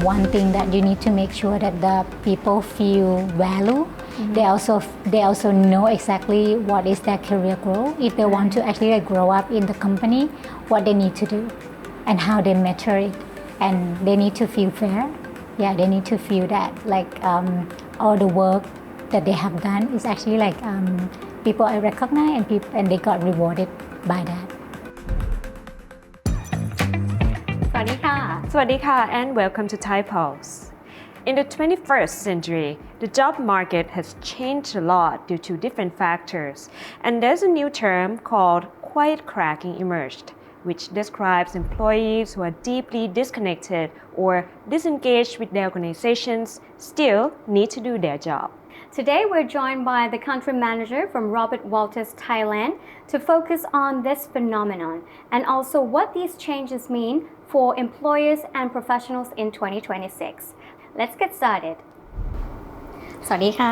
one thing that you need to make sure that the people feel value. They also know exactly what is their career growth. If they want to actually like grow up in the company, what they need to do and how they measure it, and they need to feel fair. Yeah, they need to feel that like all the work that they have done is actually like people are recognized and they got rewarded by that. สวัสดีค่ะ and welcome to Thai Pulse. In the 21st century, the job market has changed a lot due to different factors, and there's a new term called quiet cracking emerged, which describes employees who are deeply disconnected or disengaged with their organizations still need to do their job. Today, we're joined by the country manager from Robert Walters Thailand to focus on this phenomenon and also what these changes mean for employers and professionals in 2026. Let's get started. สวัสดีค่ะ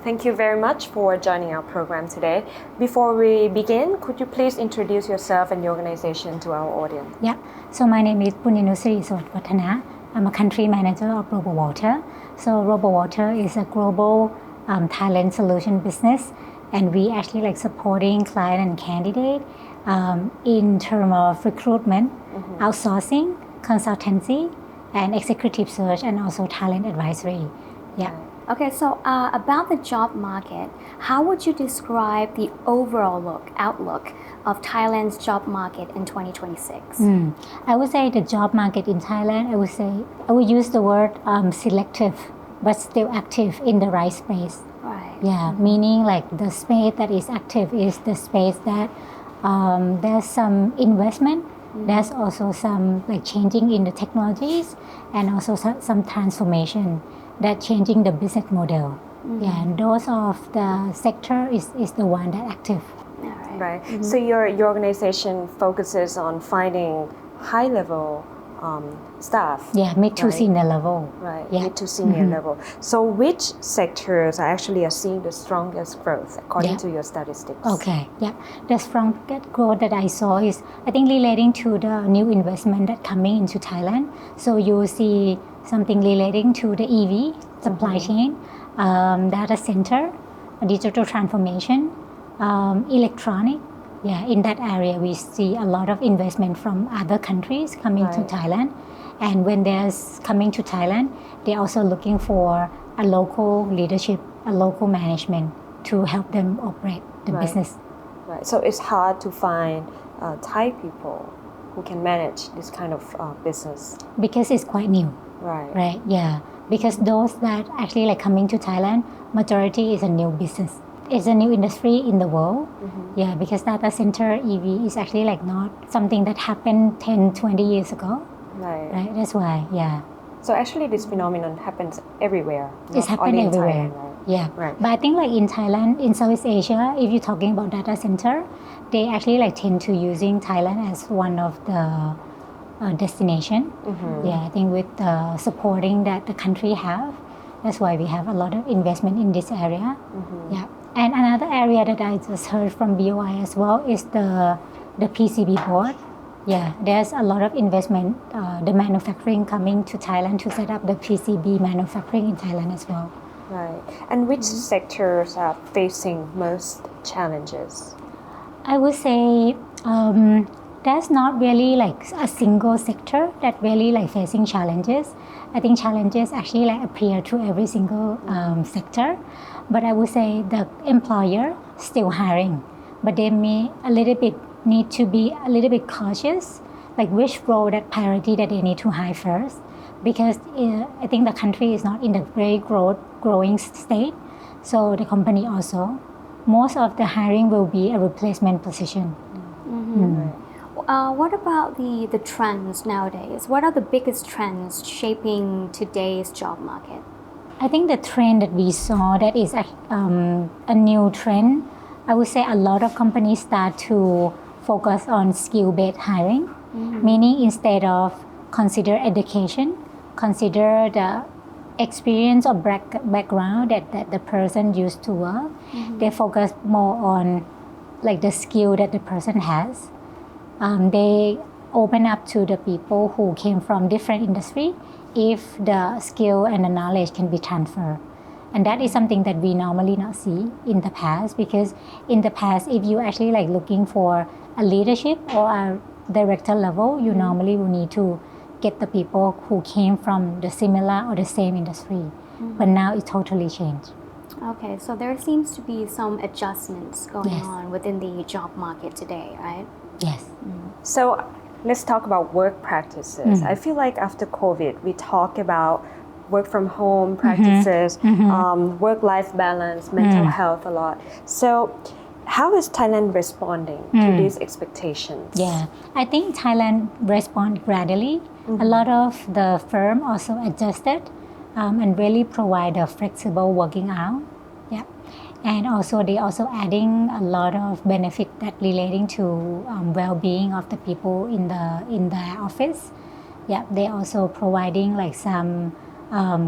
Thank you very much for joining our program today. Before we begin, could you please introduce yourself and your organization to our audience? Yeah. So my name is Punyanuch Sirisawadwattana. I'm a country manager of Robert Walters. So Robert Walters is a global talent solution business, and we actually like supporting client and candidate in terms of recruitment, outsourcing, consultancy, and executive search, and also talent advisory. Yeah. Okay, so about the job market, how would you describe the overall outlook of Thailand's job market in 2026? I would say the job market in Thailand, I would use the word selective, but still active in the right space. Right. Yeah, meaning like the space that is active is the space that there's some investment. There's also some like changing in the technologies and also some transformation that changing the business model. Yeah, and those of the sector is the one that active. Right. So your organization focuses on finding high level staff. Yeah, mid to senior level. Right. Yeah. Mid to senior level. So which sectors are seeing the strongest growth according to your statistics? Okay. Yeah. The strongest growth that I saw is I think relating to the new investment that coming into Thailand. So you see something relating to the EV supply chain, data center, digital transformation, electronic. Yeah, in that area we see a lot of investment from other countries coming to Thailand, and when they're coming to Thailand, they're also looking for a local leadership, a local management to help them operate the business. Right. So it's hard to find Thai people who can manage this kind of business because it's quite new. Right. Yeah. Because those that actually like coming to Thailand, majority is a new business. It's a new industry in the world. Yeah, because data center EV is actually like not something that happened 10, 20 years ago. Right. That's why. Yeah. So actually this phenomenon happens everywhere. It's happening everywhere. Thailand, right? Yeah. Right. But I think like in Thailand, in Southeast Asia, if you're talking about data center, they actually like tend to using Thailand as one of the destination. Yeah, I think with the supporting that the country have, that's why we have a lot of investment in this area. Yeah. And another area that I just heard from BOI as well is the PCB board. Yeah, there's a lot of investment, the manufacturing coming to Thailand to set up the PCB manufacturing in Thailand as well. Right. And which sectors are facing most challenges? I would say there's not really like a single sector that really like facing challenges. I think challenges actually like appear to every single sector. But I would say the employer still hiring, but they may a little bit need to be a little bit cautious, like which role that priority that they need to hire first, because I think the country is not in the very growing state. So the company also, most of the hiring will be a replacement position. What about the trends nowadays? What are the biggest trends shaping today's job market? I think the trend that we saw that is a new trend, I would say a lot of companies start to focus on skill-based hiring, meaning instead of consider education, consider the experience or background that the person used to work. They focus more on like the skill that the person has. They open up to the people who came from different industry if the skill and the knowledge can be transferred. And that is something that we normally not see in the past, because in the past, if you actually like looking for a leadership or a director level, you normally will need to get the people who came from the similar or the same industry. But now it totally changed. Okay, so there seems to be some adjustments going Yes. on within the job market today, right? Yes. So let's talk about work practices. I feel like after COVID, we talk about work from home practices, work-life balance, mental health a lot. So how is Thailand responding to these expectations? Yeah, I think Thailand respond gradually. A lot of the firm also adjusted and really provide a flexible working hour. Yeah, and also they also adding a lot of benefit that relating to well-being of the people in the office. Yeah, they also providing like some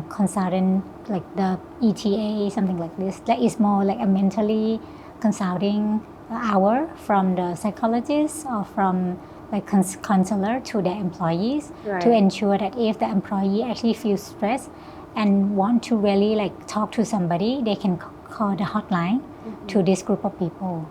consultant, like the ETA, something like this. That is more like a mentally consulting hour from the psychologist or from like counselor to the employees to ensure that if the employee actually feels stressed and want to really like talk to somebody, they can call the hotline to this group of people.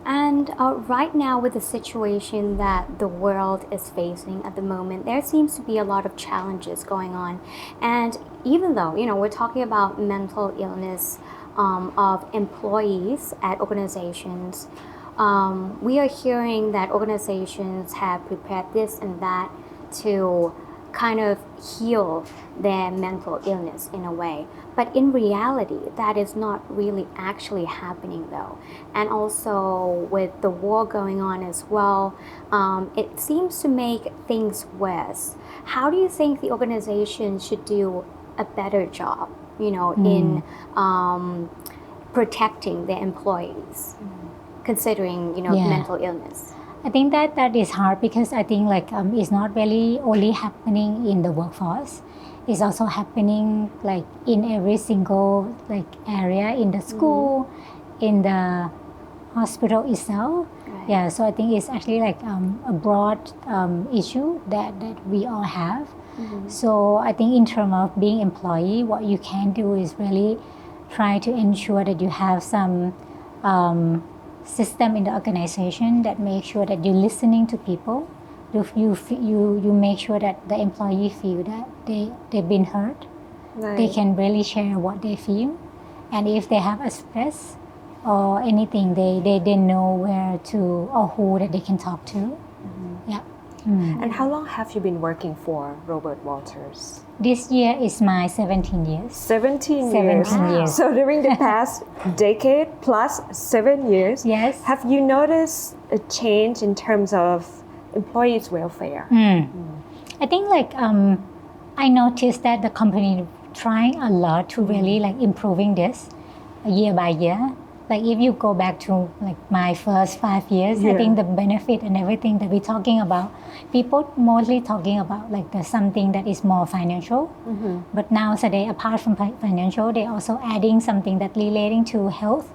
And right now, with the situation that the world is facing at the moment, there seems to be a lot of challenges going on. And even though, we're talking about mental illness of employees at organizations, we are hearing that organizations have prepared this and that to kind of heal their mental illness in a way. But in reality, that is not really actually happening though. And also with the war going on as well, it seems to make things worse. How do you think the organization should do a better job, in protecting their employees, considering, mental illness? I think that is hard, because I think like it's not really only happening in the workforce. It's also happening like in every single like area, in the school, in the hospital itself. Right. Yeah, so I think it's actually like a broad issue that we all have. So I think in terms of being employee, what you can do is really try to ensure that you have some system in the organization that make sure that you're listening to people. You make sure that the employee feel that they've been heard. They can really share what they feel, and if they have a stress or anything, they know where to or who that they can talk to. Yeah. And how long have you been working for Robert Walters? This year is my 17 years. 17 years. 17 years. So during the past decade plus 7 years, Yes. have you noticed a change in terms of employees' welfare? I think like I noticed that the company trying a lot to really like improving this year by year. Like if you go back to like my first 5 years, I think the benefit and everything that we're talking about, people mostly talking about like the something that is more financial. But now today, apart from financial, they also adding something that relating to health,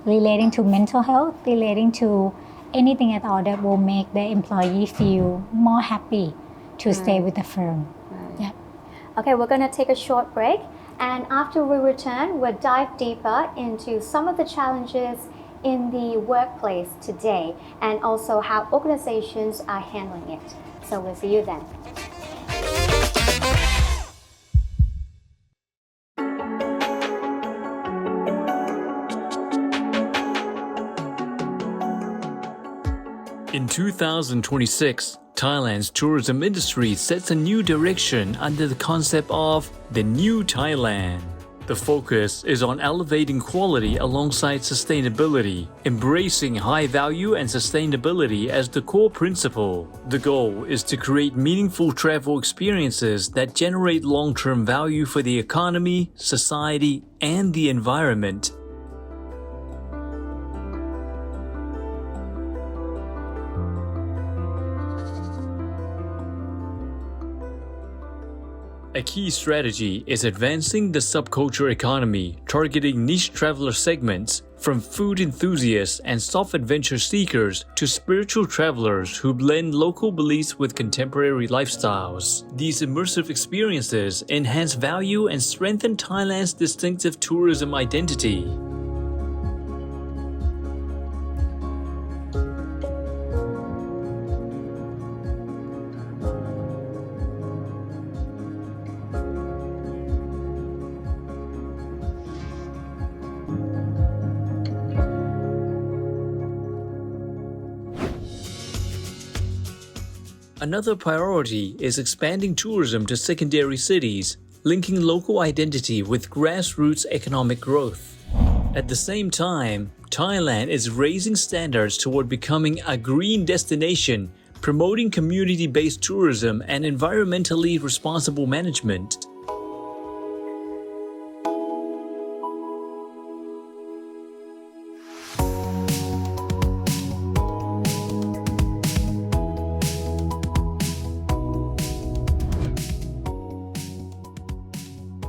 relating to mental health, relating to anything at all that will make the employee feel more happy to stay with the firm. Yeah. Okay, we're going to take a short break. And after we return, we'll dive deeper into some of the challenges in the workplace today and also how organizations are handling it. So we'll see you then. In 2026, Thailand's tourism industry sets a new direction under the concept of the New Thailand. The focus is on elevating quality alongside sustainability, embracing high value and sustainability as the core principle. The goal is to create meaningful travel experiences that generate long-term value for the economy, society, and the environment. A A key strategy is advancing the subculture economy, targeting niche traveler segments, from food enthusiasts and soft adventure seekers to spiritual travelers who blend local beliefs with contemporary lifestyles. These immersive experiences enhance value and strengthen Thailand's distinctive tourism identity. Another priority is expanding tourism to secondary cities, linking local identity with grassroots economic growth. At the same time, Thailand is raising standards toward becoming a green destination, promoting community-based tourism and environmentally responsible management.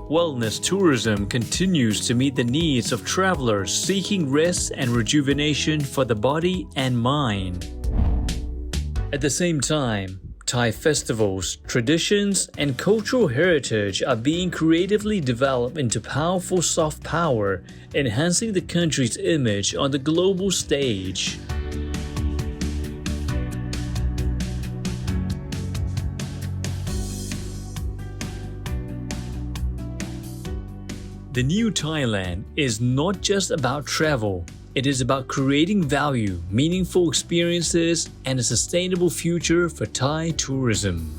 Wellness tourism continues to meet the needs of travelers seeking rest and rejuvenation for the body and mind. At the same time, Thai festivals, traditions, and cultural heritage are being creatively developed into powerful soft power, enhancing the country's image on the global stage. The new Thailand is not just about travel, it is about creating value, meaningful experiences, and a sustainable future for Thai tourism.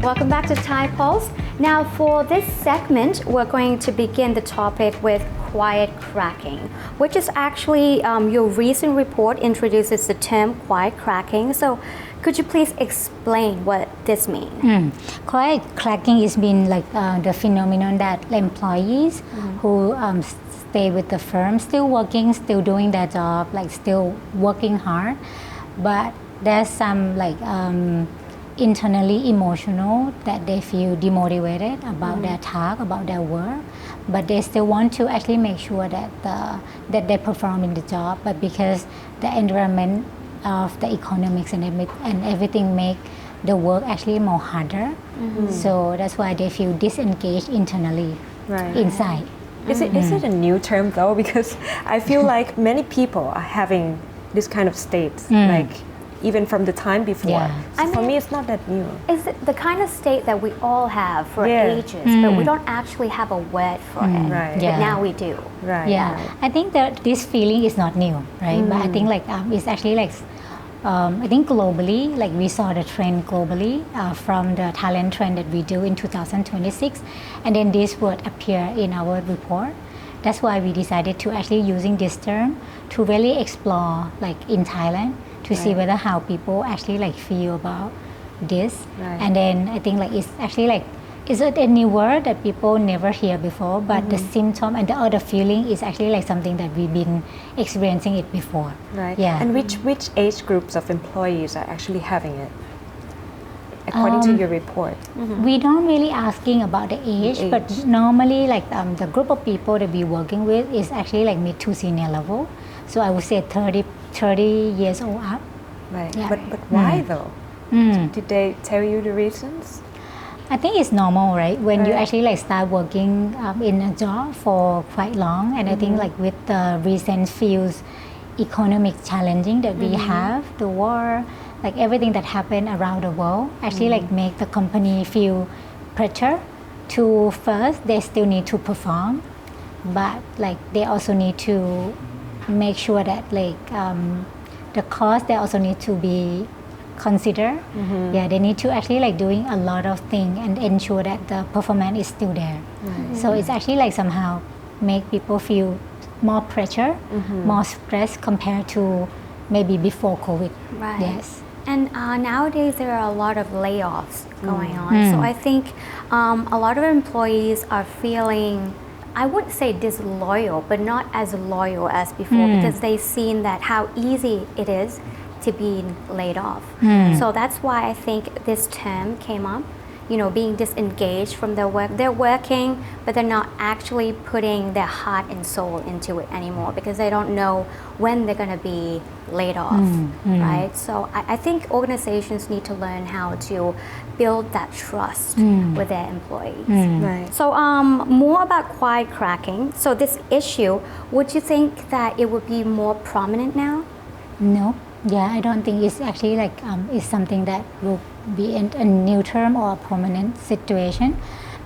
Welcome back to Thai Pulse. Now for this segment, we're going to begin the topic with quiet cracking, which is actually your recent report introduces the term quiet cracking. So could you please explain what this means? Quiet cracking has been like the phenomenon that employees who stay with the firm, still working, still doing their job, like still working hard, but there's some like internally emotional that they feel demotivated about their task, about their work, but they still want to actually make sure that that they perform in the job, but because the environment of the economics and everything make the work actually more harder. So that's why they feel disengaged internally, inside. Is it a new term though? Because I feel like many people are having this kind of state, like even from the time before. Yeah. So for me, it's not that new. Is it the kind of state that we all have for ages, but we don't actually have a word for it. Right. But now we do. Right. Yeah, I think that this feeling is not new, right? But I think like it's actually like I think globally, like we saw the trend globally from the talent trend that we do in 2026, and then this word appear in our report. That's why we decided to actually using this term to really explore like in Thailand to see whether how people actually like feel about this. And then I think like it's actually like it's a new word that people never hear before, but the symptom and the other feeling is actually like something that we've been experiencing it before. Right. Yeah. And which age groups of employees are actually having it, according to your report? We don't really asking about the age, but normally like the group of people that we're working with is actually like mid to senior level. So I would say 30 years old up. Right. Yeah. But why though? Did they tell you the reasons? I think it's normal, right? When you actually like start working in a job for quite long, and I think like with the recent feels economic challenging that we have, the war, like everything that happened around the world, actually like make the company feel pressure to first they still need to perform, but like they also need to make sure that like the cost they also need to be consider. Yeah, they need to actually like doing a lot of things and ensure that the performance is still there. So it's actually like somehow make people feel more pressure, more stress compared to maybe before COVID. Right. Yes. And nowadays there are a lot of layoffs going on. So I think a lot of employees are feeling, I wouldn't say disloyal, but not as loyal as before because they've seen that how easy it is to be laid off. So that's why I think this term came up, you know, being disengaged from their work. They're working, but they're not actually putting their heart and soul into it anymore because they don't know when they're going to be laid off, right? So I think organizations need to learn how to build that trust with their employees. Right. So more about quiet cracking. So this issue, would you think that it would be more prominent now? No. Yeah, I don't think it's actually like it's something that will be a new term or a permanent situation.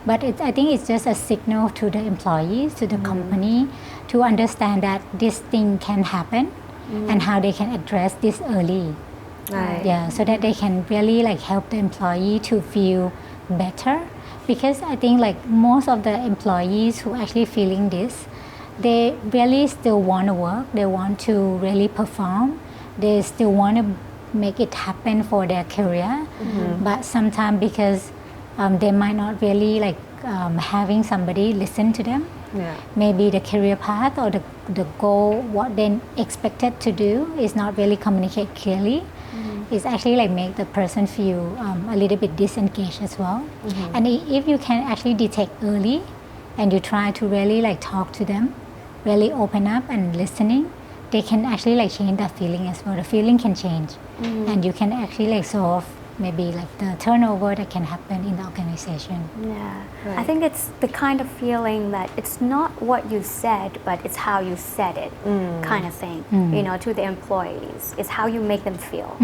But I think it's just a signal to the employees, to the company, to understand that this thing can happen and how they can address this early. Right. Yeah, so that they can really like help the employee to feel better. Because I think like most of the employees who actually feeling this, they really still want to work. They want to really perform. They still want to make it happen for their career, but sometimes because they might not really like having somebody listen to them. Yeah. Maybe the career path or the goal, what they expected to do is not really communicate clearly. It's actually like make the person feel a little bit disengaged as well. And if you can actually detect early and you try to really like talk to them, really open up and listening, they can actually like change that feeling as well. The feeling can change, and you can actually like solve maybe like the turnover that can happen in the organization. Yeah, Right. I think it's the kind of feeling that it's not what you said, but it's how you said it, kind of thing. You know, to the employees, it's how you make them feel.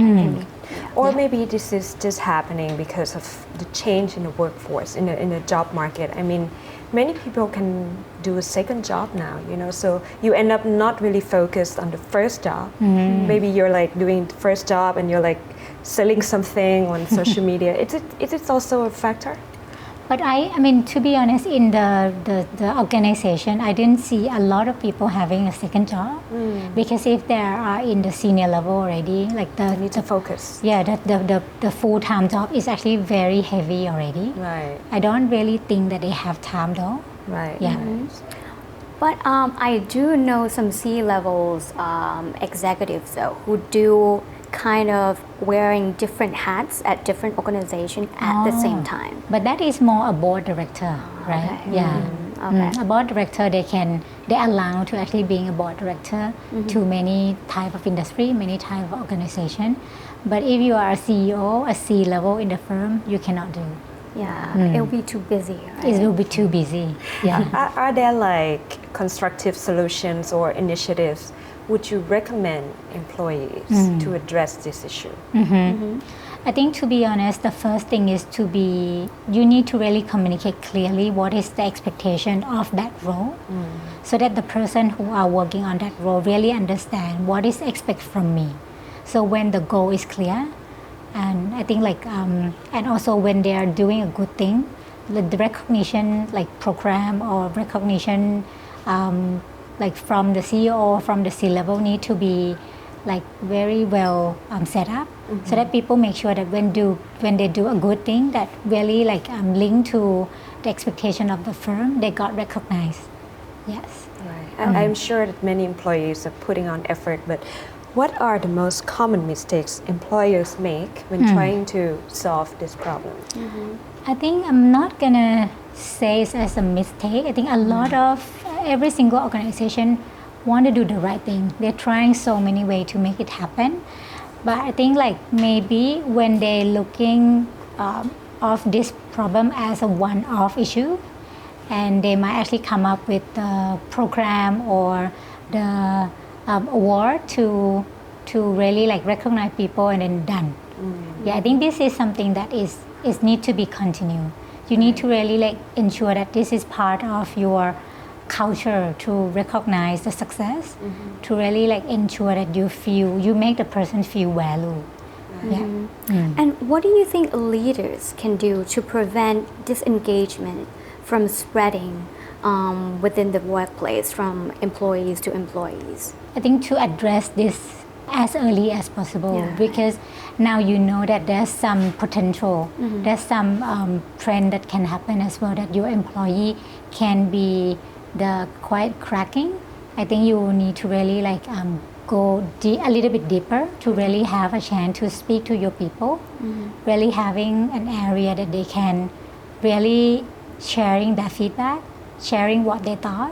Or maybe this is just happening because of the change in the workforce, in the job market. I mean, many people can do a second job now, you know, so you end up not really focused on the first job. Maybe you're like doing the first job and you're like selling something on social media. Is it also a factor? But I mean, to be honest, in the organization, I didn't see a lot of people having a second job because if they are in the senior level already, like You need to focus. yeah, the full-time job is actually very heavy already. Right. I don't really think that they have time though. Right. Yeah. But I do know some C-levels executives though who do kind of wearing different hats at different organizations at the same time. But that is more a board director, right? okay. Yeah. A board director, they allow to actually being a board director to many type of industry, many type of organization. But if you are a CEO, a C-level in the firm, you cannot do. Yeah, it'll be too busy. Right? It will be too busy. Yeah. Are there like constructive solutions or initiatives would you recommend employees to address this issue? I think to be honest, the first thing is you need to really communicate clearly what is the expectation of that role so that the person who are working on that role really understand what is expected from me. So when the goal is clear, and I think like, and also when they are doing a good thing, the recognition like program or recognition like from the CEO, from the C-level need to be like very well set up so that people make sure that when they do a good thing that really like linked to the expectation of the firm, they got recognized. Yes. Right. I'm sure that many employees are putting on effort, but what are the most common mistakes employers make when trying to solve this problem? I think I'm not gonna say it's as a mistake. I think a lot of every single organization want to do the right thing. They're trying so many ways to make it happen. But I think like maybe when they're looking of this problem as a one-off issue, and they might actually come up with the program or the award to really like recognize people and then done. Yeah, I think this is something that is need to be continued. You need to really like ensure that this is part of your culture to recognize the success, to really like ensure that you make the person feel valued. Yeah. And what do you think leaders can do to prevent disengagement from spreading within the workplace from employees to employees? I think to address this as early as possible, Yeah. because now you know that there's some potential, there's some trend that can happen as well, that your employee can be the quite cracking. I think you need to really go a little bit deeper to really have a chance to speak to your people, really having an area that they can really sharing their feedback, sharing what they thought.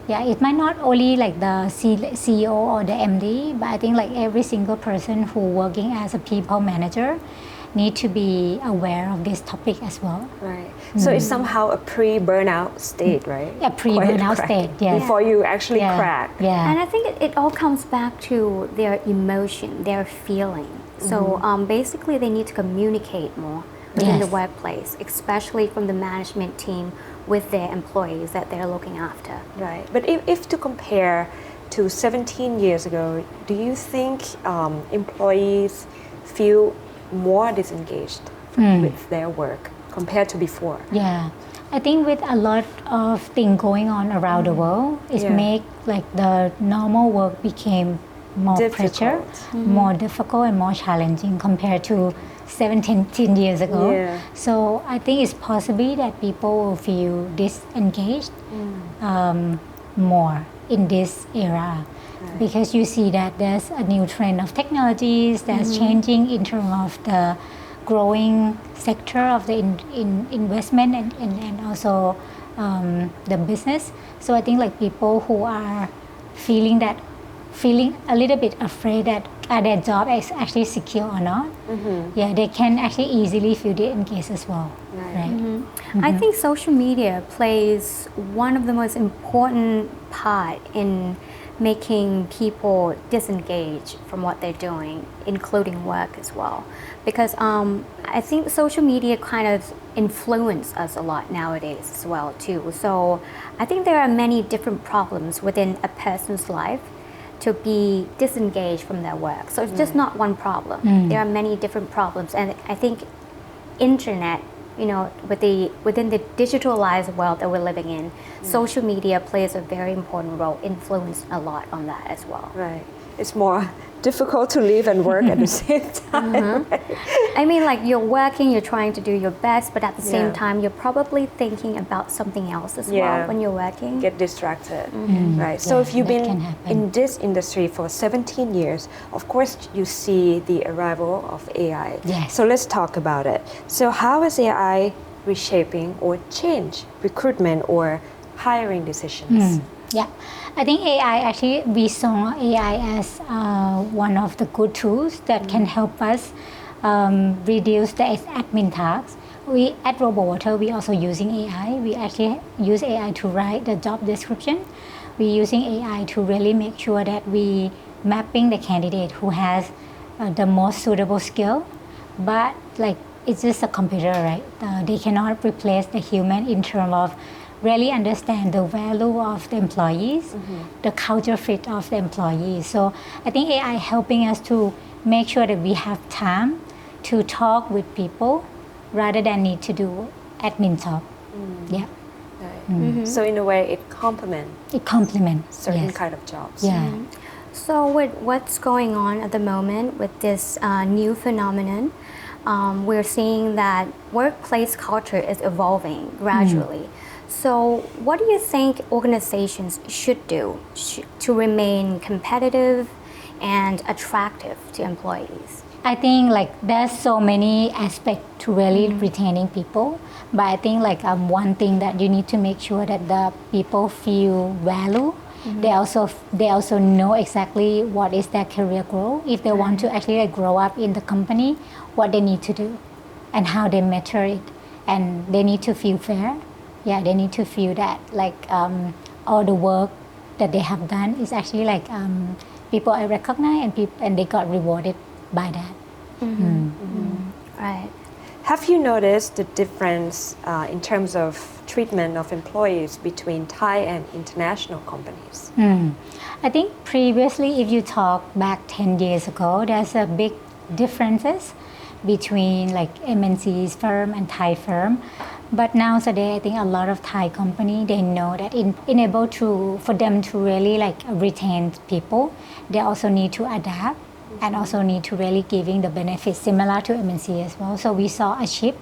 Yeah, it might not only like the CEO or the MD, but I think like every single person who working as a people manager need to be aware of this topic as well. Right. So it's somehow a pre-burnout state, right? A pre-burnout Quite state, cracking yes. Before you actually Yeah. crack. Yeah. And I think it all comes back to their emotion, their feeling. So basically, they need to communicate more within the Yes. workplace, especially from the management team with their employees that they're looking after. Right. But if to compare to 17 years ago, do you think employees feel more disengaged with their work compared to before? Yeah, I think with a lot of things going on around the world, it Yeah. make like the normal work became more pressure, more difficult and more challenging compared to 17 years ago. Yeah. So I think it's possible that people will feel disengaged more in this era. Because you see that there's a new trend of technologies that's changing in terms of the growing sector of the investment and also the business. So I think like people who are feeling a little bit afraid that are their job is actually secure or not, yeah, they can actually easily feel disengaged as well. Right. I think social media plays one of the most important part in making people disengage from what they're doing, including work as well. Because I think social media kind of influence us a lot nowadays as well too. So I think there are many different problems within a person's life to be disengaged from their work. So it's just not one problem. There are many different problems, and I think internet, you know, within the digitalized world that we're living in, social media plays a very important role, influence a lot on that as well. Right. It's more difficult to live and work at the same time. I mean, like you're working, you're trying to do your best, but at the same Yeah. time, you're probably thinking about something else as Yeah. well when you're working. Get distracted. Right. So Yeah, if you've that been can happen. in this industry for 17 years, of course you see the arrival of AI. Yes. So let's talk about it. So how is AI reshaping or change recruitment or hiring decisions? Yeah, I think AI actually, we saw AI as one of the good tools that can help us reduce the admin tasks. We at RoboWater, we also using AI. We actually use AI to write the job description. We're using AI to really make sure that we mapping the candidate who has the most suitable skill. But like it's just a computer, right? They cannot replace the human in terms of really understand the value of the employees, the culture fit of the employees. So I think AI helping us to make sure that we have time to talk with people rather than need to do admin job. Yeah, Right. So in a way it complements it complements certain yes. kind of jobs. Yeah. So with what's going on at the moment with this new phenomenon, we're seeing that workplace culture is evolving gradually. So what do you think organizations should do to remain competitive and attractive to employees? I think like there's so many aspects to really retaining people, but I think like one thing that you need to make sure that the people feel value. They also know exactly what is their career growth. If they want to actually like grow up in the company, what they need to do, and how they measure it, and they need to feel fair. Yeah, they need to feel that like all the work that they have done is actually like people are recognized and they got rewarded by that. Right. Have you noticed the difference in terms of treatment of employees between Thai and international companies? I think previously, if you talk back 10 years ago, there's a big differences between like MNC's firm and Thai firm. But nowadays, I think a lot of Thai company, they know that for them to really like retain people, they also need to adapt and also need to really giving the benefits similar to MNC as well. So we saw a shift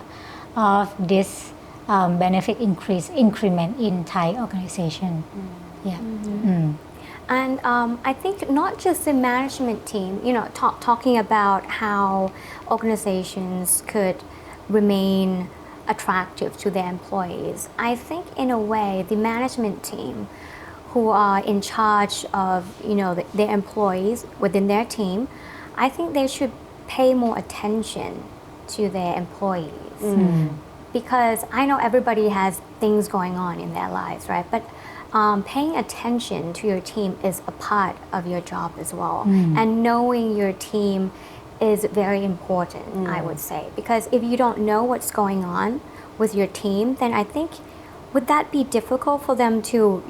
of this benefit increment in Thai organization. Yeah. And I think not just the management team, talking about how organizations could remain attractive to their employees. I think in a way, the management team who are in charge of, their employees within their team, I think they should pay more attention to their employees. Because I know everybody has things going on in their lives, right? But paying attention to your team is a part of your job as well. And knowing your team is very important, I would say. Because if you don't know what's going on with your team, then I think, would that be difficult for them to,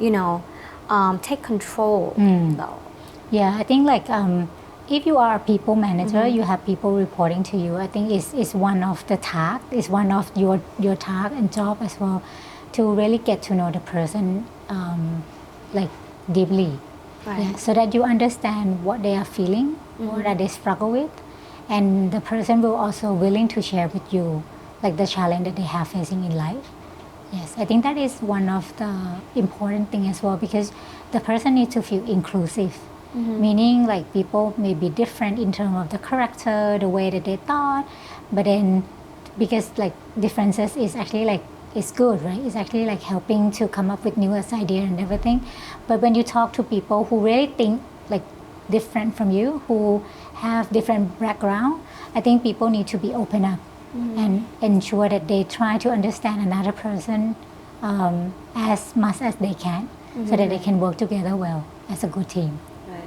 take control though? Yeah, I think like if you are a people manager, you have people reporting to you. I think it's one of the tasks, it's one of your task and job as well, to really get to know the person like deeply. Right. Yeah, so that you understand what they are feeling, what that they struggle with, and the person will also willing to share with you like the challenge that they have facing in life. Yes, I think that is one of the important thing as well, because the person needs to feel inclusive. Meaning like people may be different in terms of the character, the way that they thought, but then because like differences is actually like it's good, right? It's actually like helping to come up with newest idea and everything. But when you talk to people who really think like different from you, who have different background, I think people need to be open up and ensure that they try to understand another person as much as they can, so that they can work together well as a good team.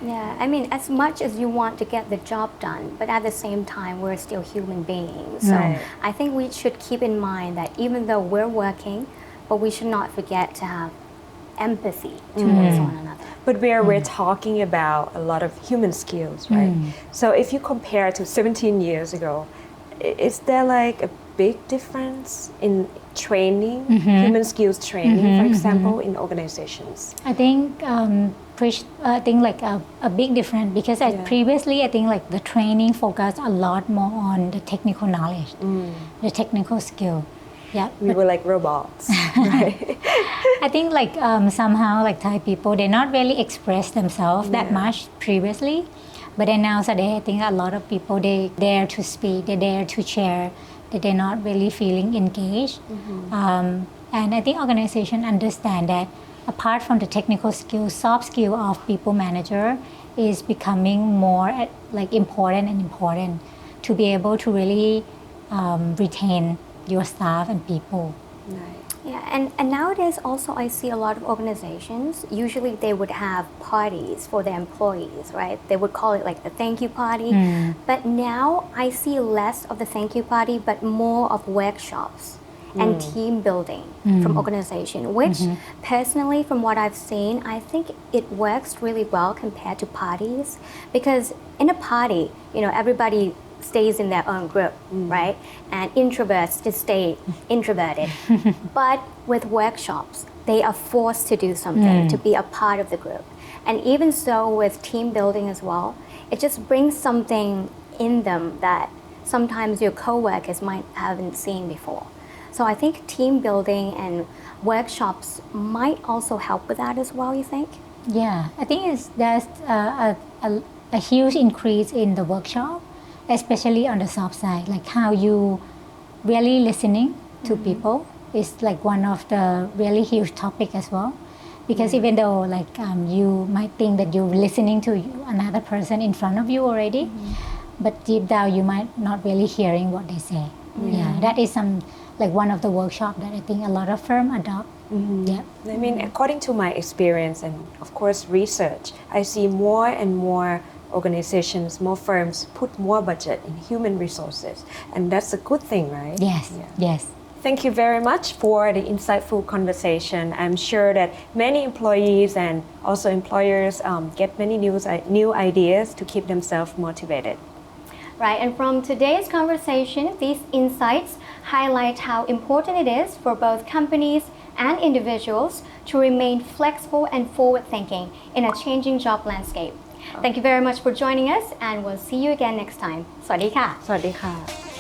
Yeah, I mean, as much as you want to get the job done, but at the same time, we're still human beings. So Right. I think we should keep in mind that even though we're working, but we should not forget to have empathy towards one another. But we're talking about a lot of human skills, right? So if you compare to 17 years ago, is there like a big difference in training, human skills training, for example, in organizations? I think like a big difference, because previously I think like the training focused a lot more on the technical knowledge, the technical skill. Yeah, We were like robots, right? I think like somehow like Thai people, they not really express themselves that much previously, but then nowadays I think a lot of people, they dare to speak, they dare to share, that they're not really feeling engaged. And I think organization understand that apart from the technical skill, soft skill of people manager is becoming more like important to be able to really retain your staff and people. Yeah, and nowadays also I see a lot of organizations, usually they would have parties for their employees, right? They would call it like the thank you party. But now I see less of the thank you party, but more of workshops and team building from organization, which personally from what I've seen, I think it works really well compared to parties, because in a party, everybody stays in their own group, right? And introverts just stay introverted. But with workshops, they are forced to do something, to be a part of the group. And even so with team building as well, it just brings something in them that sometimes your coworkers might haven't seen before. So I think team building and workshops might also help with that as well, you think? Yeah, I think there's a huge increase in the workshop, especially on the soft side, like how you really listening to people is like one of the really huge topic as well. Because even though like you might think that you're listening to another person in front of you already, but deep down you might not really hearing what they say. Yeah, that is one of the workshops that I think a lot of firms adopt. Yeah. I mean, according to my experience and of course research, I see more and more organizations, more firms put more budget in human resources, and that's a good thing, right? Yes. Yes. Thank you very much for the insightful conversation. I'm sure that many employees and also employers get many new ideas to keep themselves motivated. right? And from today's conversation, these insights highlight how important it is for both companies and individuals to remain flexible and forward-thinking in a changing job landscape. Thank you very much for joining us, and we'll see you again next time. สวัสดีค่ะ สวัสดีค่ะ